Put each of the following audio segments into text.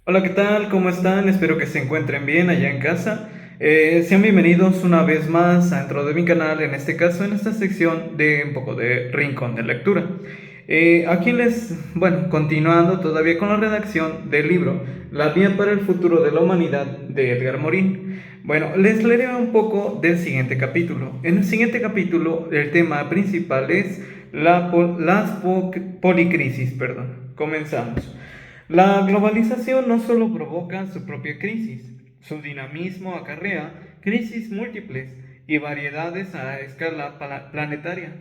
Hola, ¿qué tal? ¿Cómo están? Espero que se encuentren bien allá en casa. Sean bienvenidos una vez más dentro de mi canal, en este caso en esta sección de un poco de Rincón de Lectura. Continuando todavía con la redacción del libro La Vía para el Futuro de la Humanidad de Edgar Morin. Bueno, les leeré un poco del siguiente capítulo. En el siguiente capítulo el tema principal es policrisis, perdón. Comenzamos. La globalización no solo provoca su propia crisis, su dinamismo acarrea crisis múltiples y variedades a escala planetaria.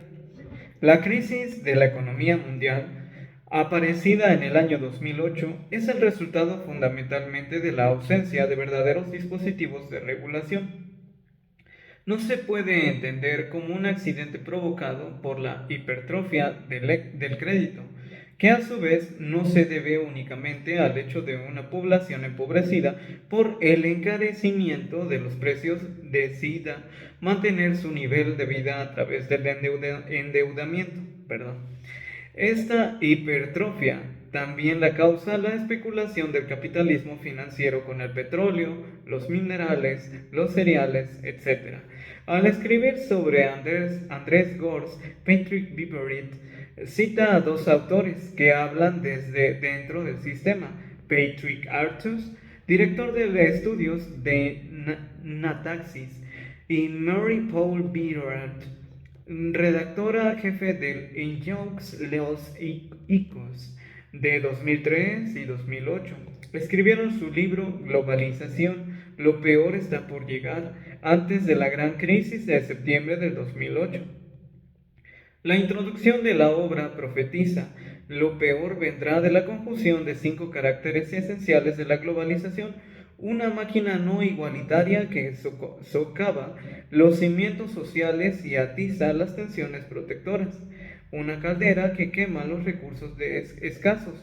La crisis de la economía mundial, aparecida en el año 2008, es el resultado fundamentalmente de la ausencia de verdaderos dispositivos de regulación. No se puede entender como un accidente provocado por la hipertrofia del crédito, que a su vez no se debe únicamente al hecho de una población empobrecida por el encarecimiento de los precios, decida mantener su nivel de vida a través del endeudamiento. Esta hipertrofia también la causa la especulación del capitalismo financiero con el petróleo, los minerales, los cereales, etc. Al escribir sobre Andrés Gors, Patrick Biberit cita a dos autores que hablan desde dentro del sistema: Patrick Artus, director de estudios de Nataxis, y Mary Paul Biberit, redactora jefe del Injeux Leos Icos de 2003 y 2008. Escribieron su libro Globalización, lo peor está por llegar, antes de la gran crisis de septiembre del 2008. La introducción de la obra profetiza: lo peor vendrá de la conjunción de 5 caracteres esenciales de la globalización, una máquina no igualitaria que socava los cimientos sociales y atiza las tensiones protectoras, una caldera que quema los recursos escasos,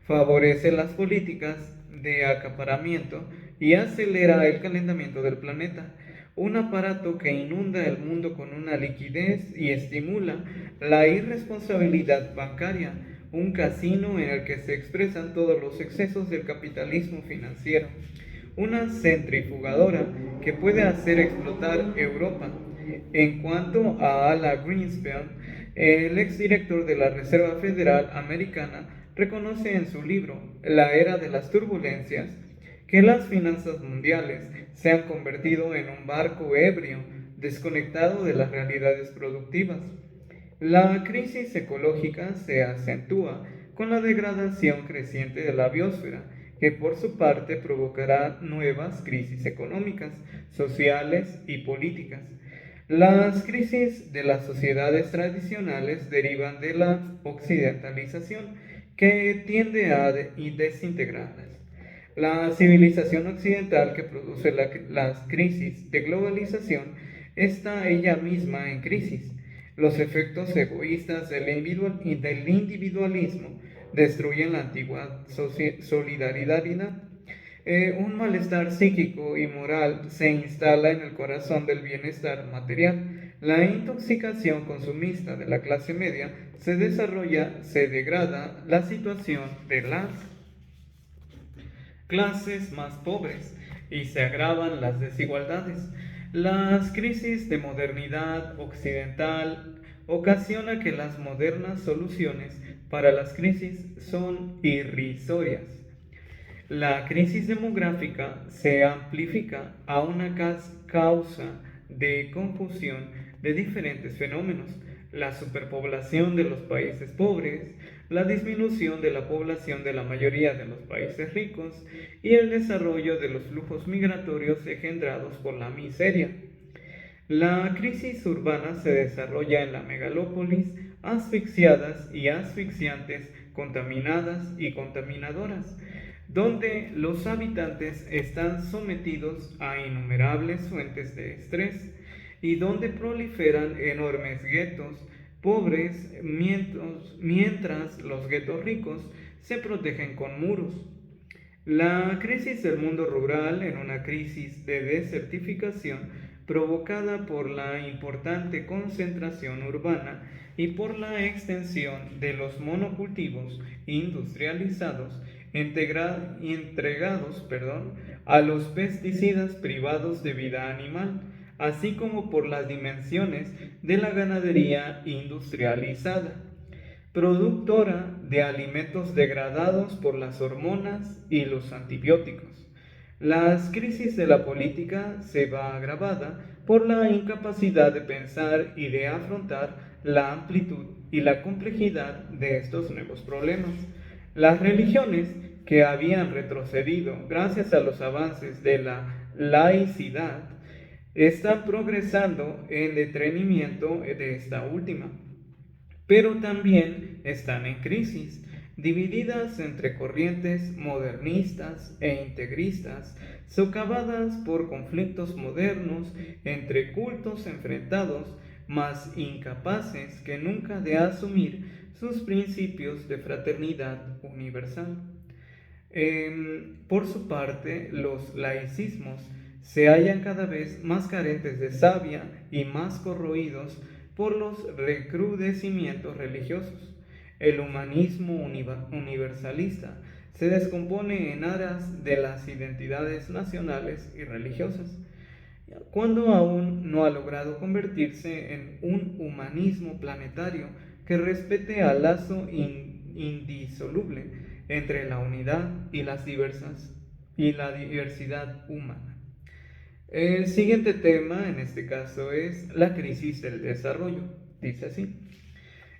favorece las políticas de acaparamiento y acelera el calentamiento del planeta, un aparato que inunda el mundo con una liquidez y estimula la irresponsabilidad bancaria, un casino en el que se expresan todos los excesos del capitalismo financiero, una centrifugadora que puede hacer explotar Europa. En cuanto a Ala Greenspan, el exdirector de la Reserva Federal Americana reconoce en su libro La Era de las Turbulencias que las finanzas mundiales se han convertido en un barco ebrio, desconectado de las realidades productivas. La crisis ecológica se acentúa con la degradación creciente de la biosfera, que por su parte provocará nuevas crisis económicas, sociales y políticas. Las crisis de las sociedades tradicionales derivan de la occidentalización, que tiende a desintegrarlas. La civilización occidental que produce las crisis de globalización está ella misma en crisis. Los efectos egoístas del individualismo destruyen la antigua solidaridad. Un malestar psíquico y moral se instala en el corazón del bienestar material. La intoxicación consumista de la clase media se degrada la situación de las clases más pobres y se agravan las desigualdades. Las crisis de modernidad occidental ocasiona que las modernas soluciones para las crisis son irrisorias. La crisis demográfica se amplifica a una causa de confusión de diferentes fenómenos: la superpoblación de los países pobres, la disminución de la población de la mayoría de los países ricos y el desarrollo de los flujos migratorios engendrados por la miseria. La crisis urbana se desarrolla en la megalópolis, asfixiadas y asfixiantes, contaminadas y contaminadoras, donde los habitantes están sometidos a innumerables fuentes de estrés y donde proliferan enormes guetos pobres, mientras los guetos ricos se protegen con muros. La crisis del mundo rural, en una crisis de desertificación provocada por la importante concentración urbana y por la extensión de los monocultivos industrializados, entregados a los pesticidas privados de vida animal, así como por las dimensiones de la ganadería industrializada, productora de alimentos degradados por las hormonas y los antibióticos. Las crisis de la política se va agravada por la incapacidad de pensar y de afrontar la amplitud y la complejidad de estos nuevos problemas. Las religiones, que habían retrocedido gracias a los avances de la laicidad, están progresando en detrimento de esta última, pero también están en crisis, divididas entre corrientes modernistas e integristas, socavadas por conflictos modernos entre cultos enfrentados, mas incapaces que nunca de asumir sus principios de fraternidad universal. Por su parte, los laicismos se hallan cada vez más carentes de savia y más corroídos por los recrudecimientos religiosos. El humanismo universalista se descompone en aras de las identidades nacionales y religiosas, cuando aún no ha logrado convertirse en un humanismo planetario que respete al lazo indisoluble entre la unidad y la diversidad humana. El siguiente tema, en este caso, es la crisis del desarrollo. Dice así: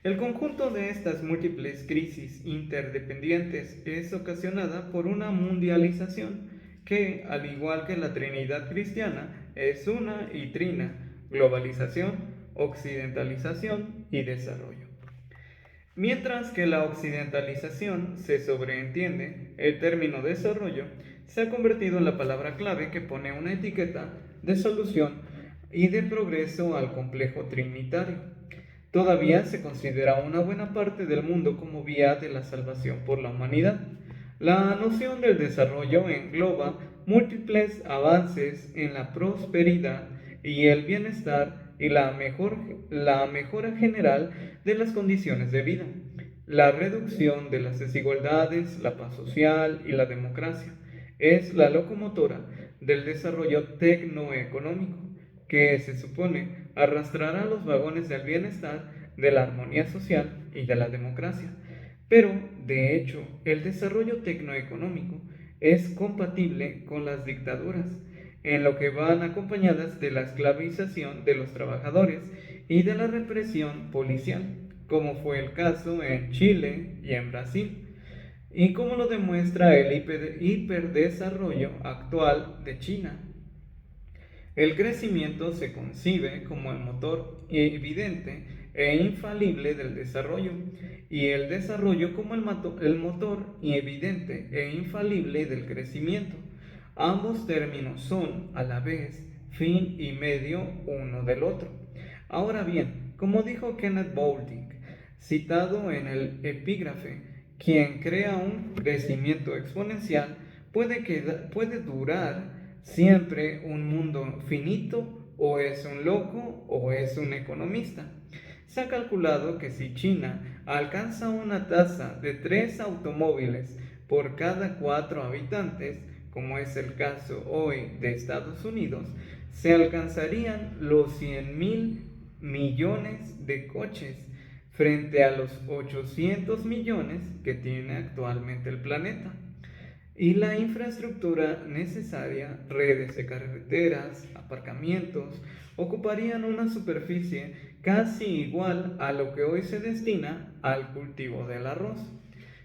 el conjunto de estas múltiples crisis interdependientes es ocasionada por una mundialización que, al igual que la Trinidad cristiana, es una y trina: globalización, occidentalización y desarrollo. Mientras que la occidentalización se sobreentiende, el término desarrollo se ha convertido en la palabra clave que pone una etiqueta de solución y de progreso al complejo trinitario. Todavía se considera una buena parte del mundo como vía de la salvación por la humanidad. La noción del desarrollo engloba múltiples avances en la prosperidad y el bienestar y la mejora general de las condiciones de vida, la reducción de las desigualdades, la paz social y la democracia. Es la locomotora del desarrollo tecnoeconómico, que se supone arrastrará los vagones del bienestar, de la armonía social y de la democracia. Pero, de hecho, el desarrollo tecnoeconómico es compatible con las dictaduras, en lo que van acompañadas de la esclavización de los trabajadores y de la represión policial, como fue el caso en Chile y en Brasil, y como lo demuestra el hiperdesarrollo actual de China. El crecimiento se concibe como el motor evidente e infalible del desarrollo, y el desarrollo como el motor evidente e infalible del crecimiento. Ambos términos son, a la vez, fin y medio uno del otro. Ahora bien, como dijo Kenneth Boulding, citado en el epígrafe, quien crea un crecimiento exponencial puede durar siempre un mundo finito, o es un loco o es un economista. Se ha calculado que si China alcanza una tasa de 3 automóviles por cada 4 habitantes, como es el caso hoy de Estados Unidos, se alcanzarían los 100.000 millones de coches frente a los 800 millones que tiene actualmente el planeta. Y la infraestructura necesaria, redes de carreteras, aparcamientos, ocuparían una superficie casi igual a lo que hoy se destina al cultivo del arroz.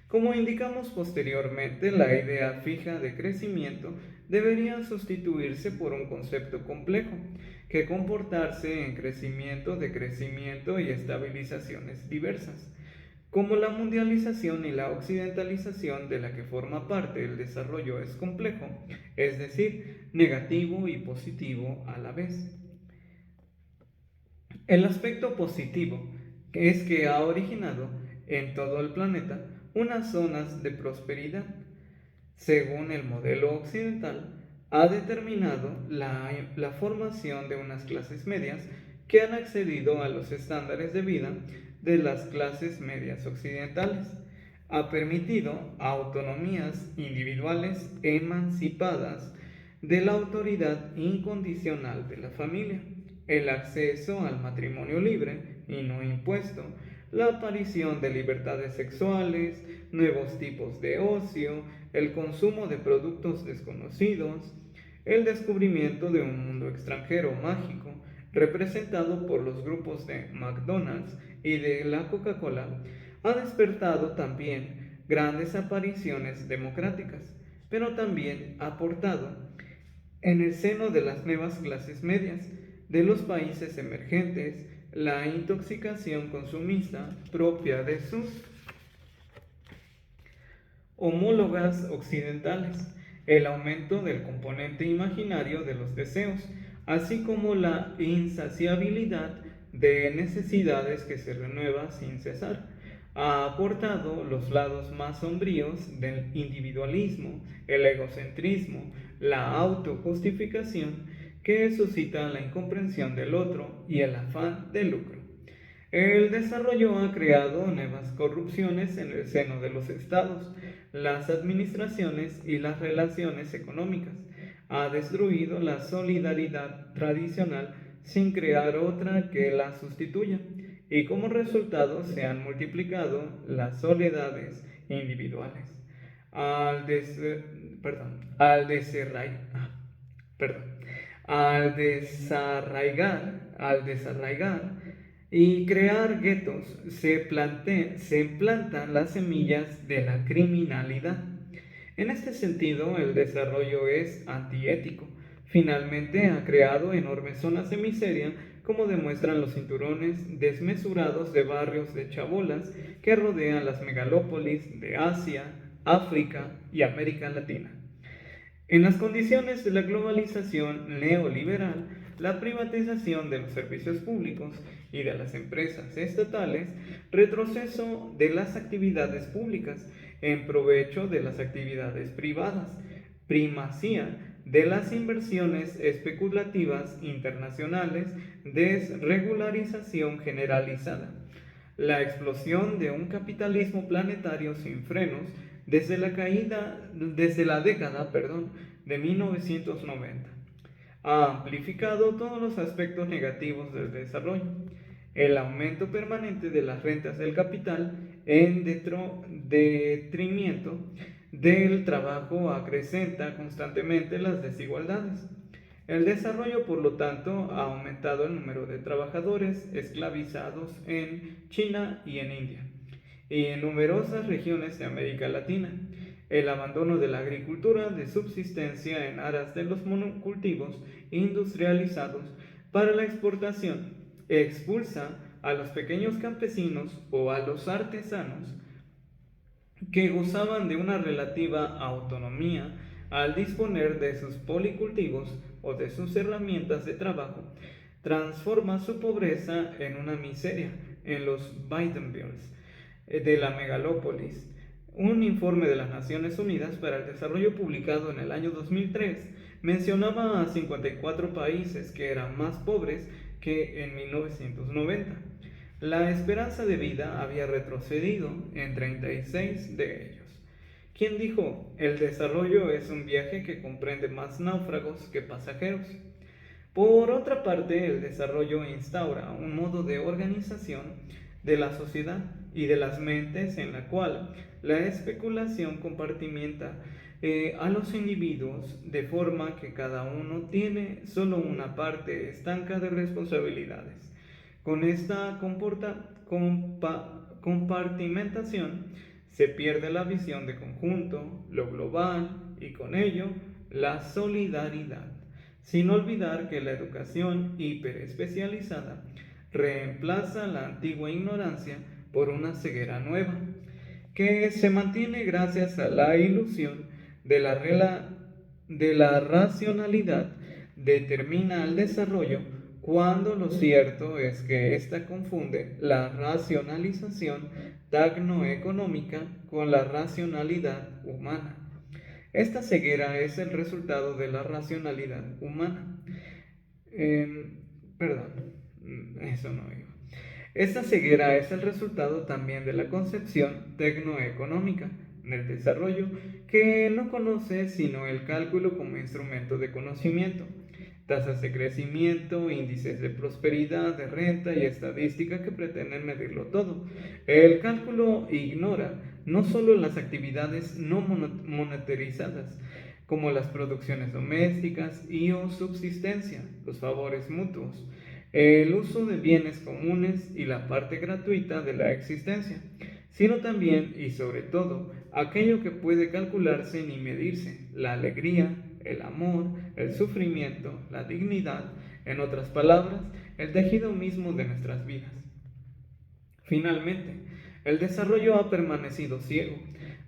Como indicamos posteriormente, la idea fija de crecimiento debería sustituirse por un concepto complejo, que comportarse en crecimiento, decrecimiento y estabilizaciones diversas. Como la mundialización y la occidentalización de la que forma parte el desarrollo es complejo, es decir, negativo y positivo a la vez. El aspecto positivo es que ha originado en todo el planeta unas zonas de prosperidad. Según el modelo occidental, ha determinado la formación de unas clases medias que han accedido a los estándares de vida de las clases medias occidentales. ha permitido autonomías individuales emancipadas de la autoridad incondicional de la familia, el acceso al matrimonio libre y no impuesto, la aparición de libertades sexuales, nuevos tipos de ocio, el consumo de productos desconocidos, el descubrimiento de un mundo extranjero mágico, representado por los grupos de McDonald's y de la Coca-Cola, ha despertado también grandes apariciones democráticas, pero también ha aportado en el seno de las nuevas clases medias de los países emergentes la intoxicación consumista propia de sus homólogas occidentales, el aumento del componente imaginario de los deseos, así como la insaciabilidad de necesidades que se renueva sin cesar, ha aportado los lados más sombríos del individualismo, el egocentrismo, la autojustificación que suscita la incomprensión del otro y el afán de lucro. El desarrollo ha creado nuevas corrupciones en el seno de los estados, las administraciones y las relaciones económicas. Ha destruido la solidaridad tradicional sin crear otra que la sustituya, y como resultado se han multiplicado las soledades individuales. Al, des, perdón, al, desarraigar, perdón, al desarraigar y crear guetos se implantan las semillas de la criminalidad. En este sentido, el desarrollo es antiético. Finalmente, ha creado enormes zonas de miseria, como demuestran los cinturones desmesurados de barrios de chabolas que rodean las megalópolis de Asia, África y América Latina. En las condiciones de la globalización neoliberal, la privatización de los servicios públicos y de las empresas estatales, retroceso de las actividades públicas en provecho de las actividades privadas, primacía de las inversiones especulativas internacionales, desregularización generalizada, la explosión de un capitalismo planetario sin frenos desde la década de 1990. Ha amplificado todos los aspectos negativos del desarrollo. El aumento permanente de las rentas del capital en detrimento del trabajo acrecenta constantemente las desigualdades. El desarrollo, por lo tanto, ha aumentado el número de trabajadores esclavizados en China y en India, y en numerosas regiones de América Latina. El abandono de la agricultura de subsistencia en aras de los monocultivos industrializados para la exportación expulsa a los pequeños campesinos o a los artesanos que gozaban de una relativa autonomía al disponer de sus policultivos o de sus herramientas de trabajo, transforma su pobreza en una miseria en los Bidenvilles de la megalópolis. Un informe de las Naciones Unidas para el Desarrollo publicado en el año 2003 mencionaba a 54 países que eran más pobres que en 1990. La esperanza de vida había retrocedido en 36 de ellos. ¿Quién dijo? El desarrollo es un viaje que comprende más náufragos que pasajeros. Por otra parte, el desarrollo instaura un modo de organización de la sociedad y de las mentes en la cual la especulación compartimenta a los individuos de forma que cada uno tiene solo una parte estanca de responsabilidades. Con esta compartimentación se pierde la visión de conjunto, lo global y con ello la solidaridad, sin olvidar que la educación hiperespecializada reemplaza la antigua ignorancia por una ceguera nueva, que se mantiene gracias a la ilusión de la racionalidad determina el desarrollo, cuando lo cierto es que ésta confunde la racionalización tecnoeconómica con la racionalidad humana. Esta ceguera es el resultado de la racionalidad humana. Perdón, eso no iba. Esta ceguera es el resultado también de la concepción tecnoeconómica del desarrollo, que no conoce sino el cálculo como instrumento de conocimiento, tasas de crecimiento, índices de prosperidad, de renta y estadística que pretenden medirlo todo. El cálculo ignora no solo las actividades no monetarizadas, como las producciones domésticas y o subsistencia, los favores mutuos, el uso de bienes comunes y la parte gratuita de la existencia, sino también y sobre todo aquello que puede calcularse ni medirse, la alegría, el amor, el sufrimiento, la dignidad, en otras palabras, el tejido mismo de nuestras vidas. Finalmente, el desarrollo ha permanecido ciego.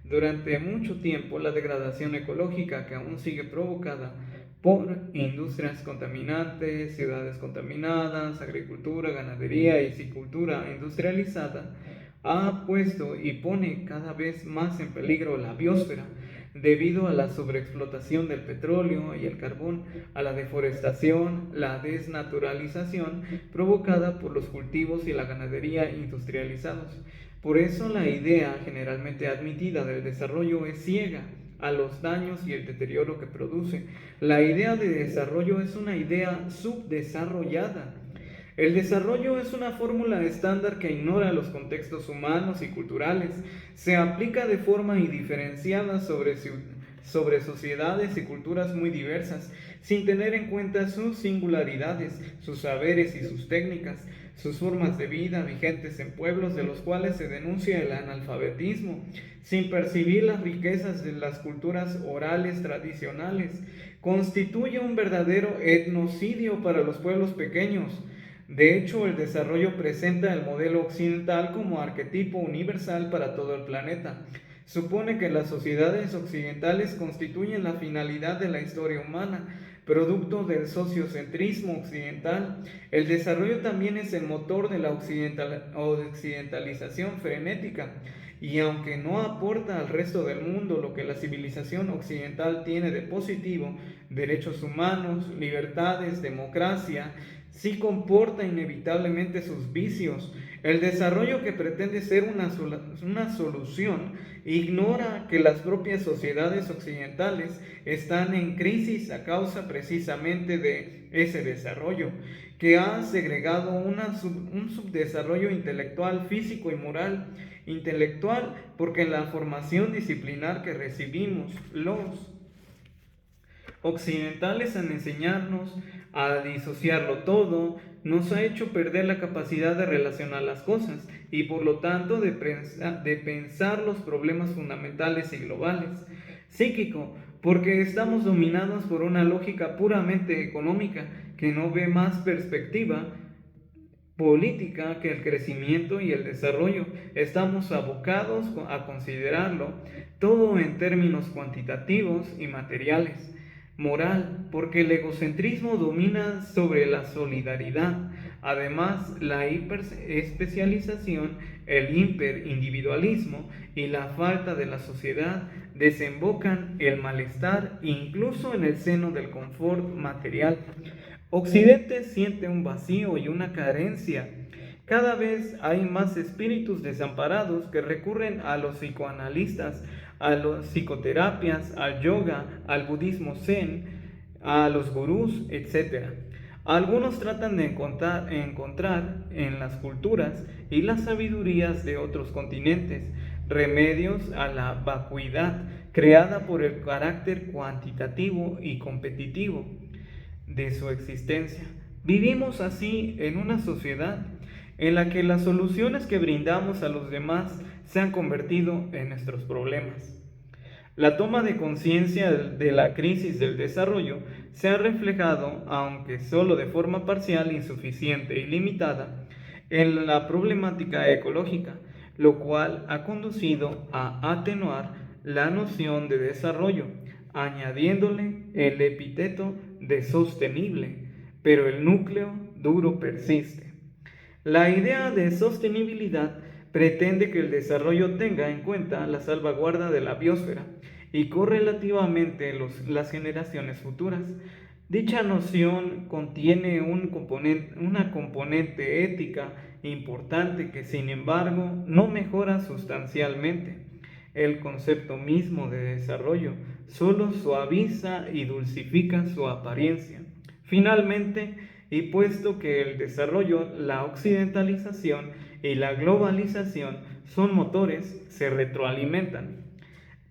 Durante mucho tiempo, la degradación ecológica que aún sigue provocada por industrias contaminantes, ciudades contaminadas, agricultura, ganadería y silvicultura industrializada, ha puesto y pone cada vez más en peligro la biosfera debido a la sobreexplotación del petróleo y el carbón, a la deforestación, la desnaturalización provocada por los cultivos y la ganadería industrializados. Por eso la idea generalmente admitida del desarrollo es ciega a los daños y el deterioro que produce. La idea de desarrollo es una idea subdesarrollada. El desarrollo es una fórmula estándar que ignora los contextos humanos y culturales, se aplica de forma indiferenciada sobre sociedades y culturas muy diversas, sin tener en cuenta sus singularidades, sus saberes y sus técnicas, sus formas de vida vigentes en pueblos de los cuales se denuncia el analfabetismo, sin percibir las riquezas de las culturas orales tradicionales. Constituye un verdadero etnocidio para los pueblos pequeños. De hecho, el desarrollo presenta el modelo occidental como arquetipo universal para todo el planeta. Supone que las sociedades occidentales constituyen la finalidad de la historia humana, producto del sociocentrismo occidental. El desarrollo también es el motor de la occidentalización frenética, y aunque no aporta al resto del mundo lo que la civilización occidental tiene de positivo, derechos humanos, libertades, democracia, sí comporta inevitablemente sus vicios. El desarrollo que pretende ser una solución ignora que las propias sociedades occidentales están en crisis a causa precisamente de ese desarrollo, que ha segregado un subdesarrollo intelectual, físico y moral. Intelectual porque en la formación disciplinar que recibimos los occidentales al enseñarnos a disociarlo todo, nos ha hecho perder la capacidad de relacionar las cosas y por lo tanto de pensar los problemas fundamentales y globales. Psíquico, porque estamos dominados por una lógica puramente económica que no ve más perspectiva política que el crecimiento y el desarrollo. Estamos abocados a considerarlo todo en términos cuantitativos y materiales. Moral, porque el egocentrismo domina sobre la solidaridad. Además, la hiperespecialización, el hiperindividualismo y la falta de la sociedad desembocan el malestar incluso en el seno del confort material. Occidente siente un vacío y una carencia. Cada vez hay más espíritus desamparados que recurren a los psicoanalistas, a las psicoterapias, al yoga, al budismo zen, a los gurús, etc. Algunos tratan de encontrar en las culturas y las sabidurías de otros continentes remedios a la vacuidad creada por el carácter cuantitativo y competitivo de su existencia. Vivimos así en una sociedad en la que las soluciones que brindamos a los demás se han convertido en nuestros problemas. La toma de conciencia de la crisis del desarrollo se ha reflejado, aunque solo de forma parcial, insuficiente y limitada, en la problemática ecológica, lo cual ha conducido a atenuar la noción de desarrollo, añadiéndole el epíteto de sostenible, pero el núcleo duro persiste. La idea de sostenibilidad pretende que el desarrollo tenga en cuenta la salvaguarda de la biosfera y correlativamente las generaciones futuras. Dicha noción contiene una componente ética importante que, sin embargo, no mejora sustancialmente el concepto mismo de desarrollo, solo suaviza y dulcifica su apariencia. Finalmente, y puesto que el desarrollo, la occidentalización y la globalización son motores, se retroalimentan.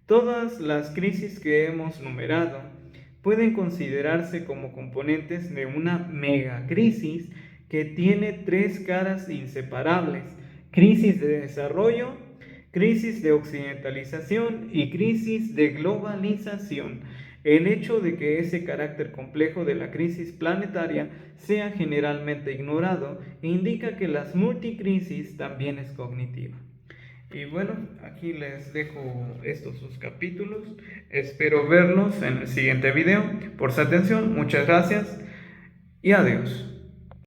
Todas las crisis que hemos numerado pueden considerarse como componentes de una megacrisis que tiene tres caras inseparables: crisis de desarrollo, crisis de occidentalización y crisis de globalización. El hecho de que ese carácter complejo de la crisis planetaria sea generalmente ignorado indica que las multicrisis también es cognitiva. Y bueno, aquí les dejo estos sus capítulos. Espero verlos en el siguiente video. Por su atención, muchas gracias y adiós.